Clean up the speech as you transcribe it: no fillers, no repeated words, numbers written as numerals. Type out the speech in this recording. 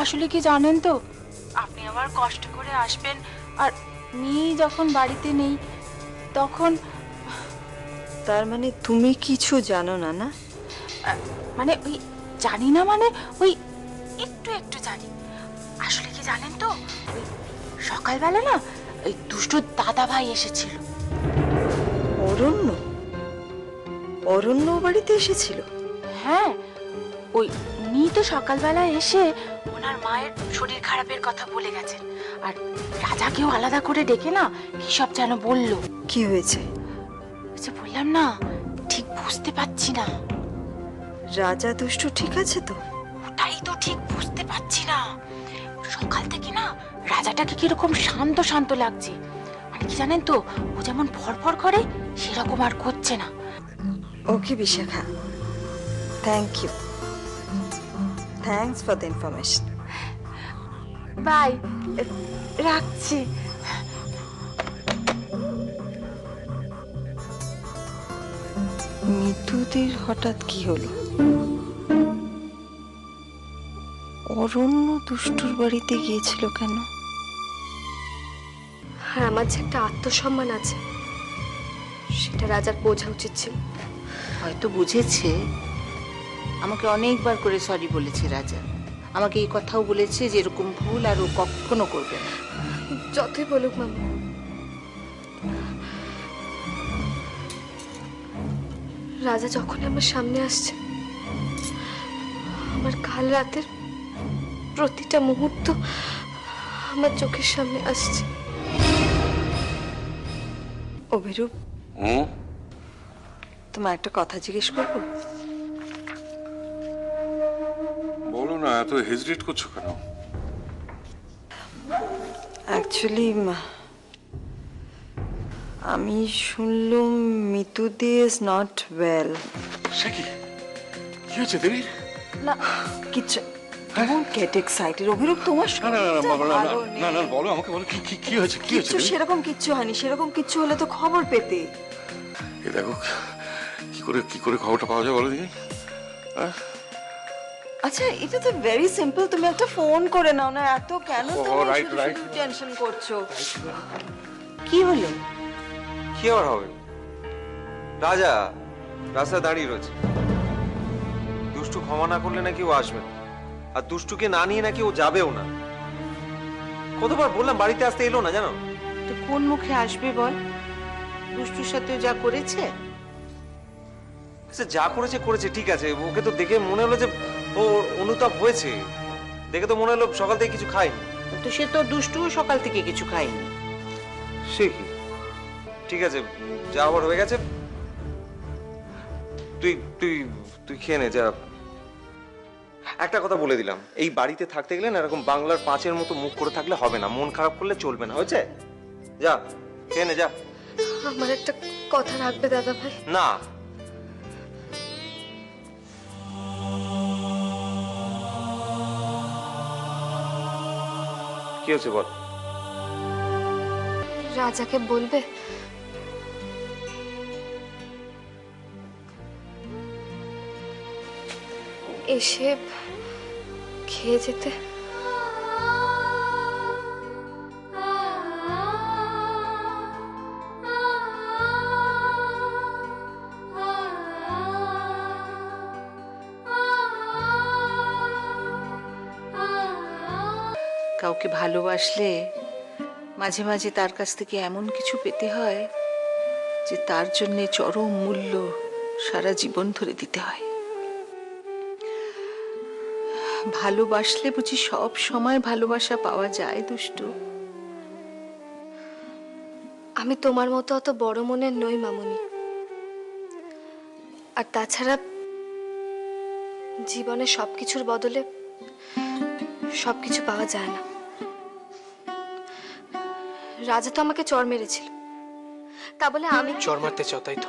আসলে কি জানেন তো, আপনি আবার কষ্ট করে আসবেন আর মেয়ে যখন বাড়িতে নেই তখন। তার মানে তুমি কিছু জানো না? না মানে ওই জানি না, মানে ওই একটু একটু জানি। আসলে কি জানেন তো, ওই সকালবেলা না ওই দুষ্ট দাদা ভাই এসেছিল। অরণ্য? অরণ্য বাড়িতে এসেছিল? হ্যাঁ, ওই উনি তো সকালবেলা এসে ওনার মায়ের শরীর খারাপের কথা বলে গেছেন। আর রাজাকেও আলাদা করে ডেকে না কি সব যেন বললো। কি হয়েছে? আচ্ছা, বললাম না, ঠিক বুঝতে পারছি না। রাজা দুষ্টু ঠিক আছে তো? ওটাই তো ঠিক বুঝতে পারছি না। সকাল থেকে না রাজাটাকে কিরকম শান্ত শান্ত লাগছে। মানে কি জানেন তো, ও যেমন ফরফর করে সেরকম আর করছে না। Okay Bishakha, thank you, thanks for the information. Bye, রাখছি। মিতুদের হঠাৎ কি হলো? অরণ্য দুষ্টুর বাড়িতে গিয়েছিল কেন? আর আমার যে একটা আত্মসম্মান আছে, সেটা রাজার বোঝা উচিত ছিল। হয়তো বুঝেছে। আমাকে অনেকবার করে সরি বলেছে রাজা। আমাকে এই কথাও বলেছে যে এরকম ভুল আর ও কখনো করবে না। যতই বলুক মামা, রাজা যখন আমার সামনে আসছে, আমার কাল রাতের প্রতিটা মুহূর্ত আমার চোখের সামনে আসছে। অভিরূপ, তোমার একটা কথা জিজ্ঞেস করবো? বলো না, এত হেজিটেট করছো কেন? অ্যাকচুয়ালি আমি শুনলাম মিতুদি ইজ নট ওয়েল। সে কি হয়েছে দেবীর? না কিচ্ছু, ডোন্ট গেট এক্সাইটেড অভিরূপ। তোমার না না বলো আমাকে, বলো কি হয়েছে? কি হয়েছে? সেরকম কিচ্ছু হয়নি। সেরকম কিচ্ছু হলে তো খবর পেতে। এই দেখো, কি করে খবরটা পাওয়া যায় বলো দেখি। আচ্ছা, এটা তো ভেরি সিম্পল, তুমি একটা ফোন করে নাও না। এত কেন তুমি রাইট শুধু টেনশন করছো? কি হলো? কি আর হবে? রাজা রাস্তায় দাঁড়িয়ে রয়েছে। দুষ্টু ক্ষমা না করলে নাকি ও আসবে না, আর দুষ্টুকে না নিয়ে নাকি ও যাবেও না। কতবার বললাম বাড়িতে আসতে এলো না, জানো? তো কোন মুখে আসবে বল? দুষ্টুর সাথে যা করেছে। আচ্ছা, যা করেছে করেছে, ঠিক আছে। ওকে তো দেখে মনে হলো যে ও অনুতাপ হয়েছে। দেখে তো মনে হলো সকাল থেকে কিছু খায়নি। তো সে তো দুষ্টুও সকাল থেকে কিছু খায়নি। সে কি? ঠিক আছে, যা আবার হয়ে গেছে। তুই তুই তুই খেয়ে নে, যা। একটা কথা বলে দিলাম, এই বাড়িতে থাকতে গেলে না এরকম বাংলার পাঁচের মতো মুখ করে থাকলে হবে না। মন খারাপ করলে চলবে না, হয়েছে? যা খেয়ে নে, যা। আমার একটা কথা রাখবে দাদা ভাই? না। কি হচ্ছে বল? রাজাকে বলবে এসে খেয়ে যেতে? কাউকে ভালোবাসলে মাঝে মাঝে তার কাছ থেকে এমন কিছু পেতে হয় যে তার জন্য চরম মূল্য সারা জীবন ধরে দিতে হয়। ভালোবাসলে বুঝি সব সময় ভালোবাসা পাওয়া যায় দুষ্টু? আমি তোমার মতো অত বড় মনের নই মামুনি। আর তাছাড়া জীবনে সবকিছুর বদলে সবকিছু পাওয়া যায় না। রাজা তো আমাকে চড় মেরেছিল, তা বলে আমি চড় মারতে চাও, তাই তো?